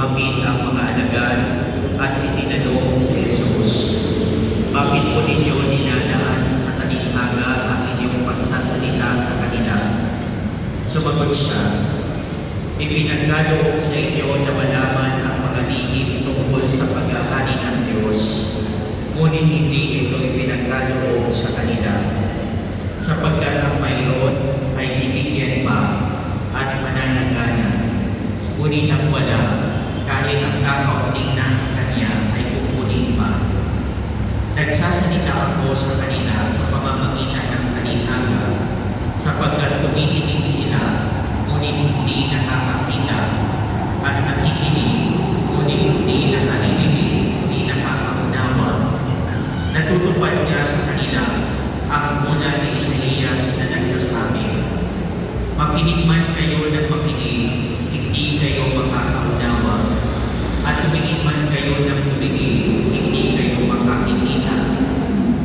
lumapit ang mga alagad at itinanong si Jesus, "Bakit po ninyo dinadaan sa talinghaga ang inyong pagsasalita sa kanila?" Sumagot siya, "Ipinagkaloob sa inyo na malaman ang mga lihim tungkol sa paghahari ng Diyos, ngunit hindi ito ipinagkaloob sa kanila, sapagkat ang mayroon ay bibigyan pa at mananangana, ngunit ang wala, kahit ang kakaunting nasa kanya ay kukunin pa. Nagsasalita ako sa kanila sa pamamagitan ng talinghaga, sapagkat tumitingin sila, ngunit hindi nakakakita, at nakikinig, ngunit hindi nakarinig, hindi nakakaunawa. Natutupad niya sa kanila ang una ni Isaías na nagsasabi, "Makinig man kayo ng makinig, hindi kayo makakaunawa, at tumingin man kayo ng tumingin, hindi kayo makakikita,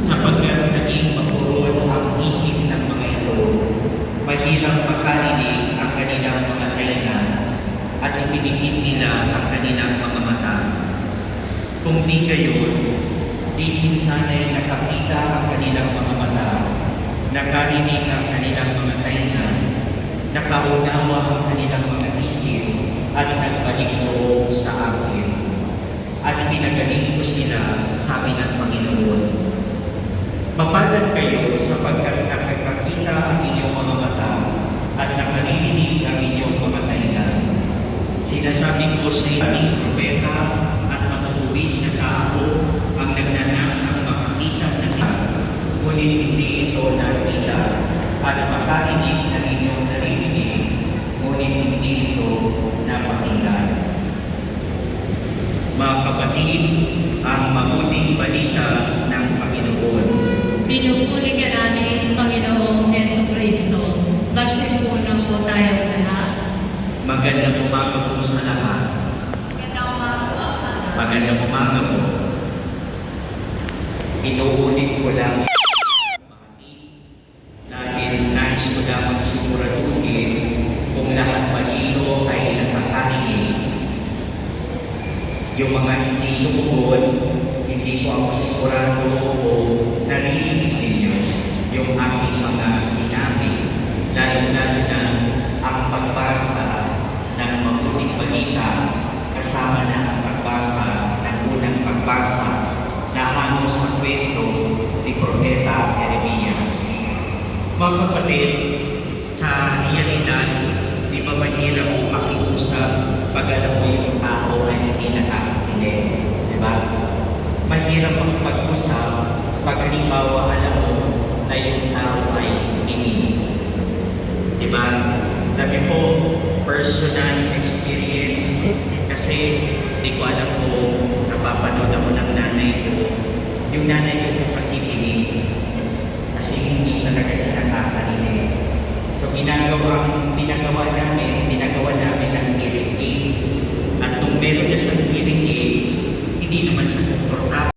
sapagkat naging mapuron ang isip ng mga ito, mahirap makarinig ang kanilang mga tainga, at ipinigit nila ang kanilang mga mata. Kung di gayon, di sinsanay nakakita ang kanilang mga mata, nakarinig ang kanilang mga tainga, nakaunawa ang kanilang mga isip, at nagbalik loob sa akin, at pinagaling ko sila, sabi ng Panginoon. Mapalad kayo sapagkat nakakakita ang inyong mga mata at nakarinig ang inyong mga tainga. Sinasabi ko sa inyong propeta at matutuwid na tao ang nagnanasang makakita ng lahat, ngunit hindi ito nakita, at makarinig ng inyong narinig, ngunit hindi ito napakinggan." Mga kapatid, ang mabuting balita ng Panginoon. Pinupuri ka namin, Panginoong Jesucristo. Magsipunan po tayong lahat. Magandang umaga po sa lahat. Magandang umaga po. Inuulit ko lang dahil nais ko lamang siguraduhin kung lahat malino ay nakakarinig. Yung mga hindi lumuhod, hindi po ako sigurado o naririnig ninyo yung aking mga sinabi, lalo-lalo na ang pagbasa ng mabuting balita kasama na ang pagbasa ng unang pagbasa na hango sa kwento ni Propeta Jeremias. Mga kapatid, sa realidad, di ba mahirap po makiusap pag alam mo yung tao ay hindi nakakakinig? Di ba? Mahirap makipag-usap pag halimbawa alam mo na yung tao ay hindi. Di ba? Dami po personal experience kasi hindi ko alam kung napapanood ako ng nanay ko. Yung nanay ko po kasi tinig kasi hindi talaga siya nakakarinig. So ginagawa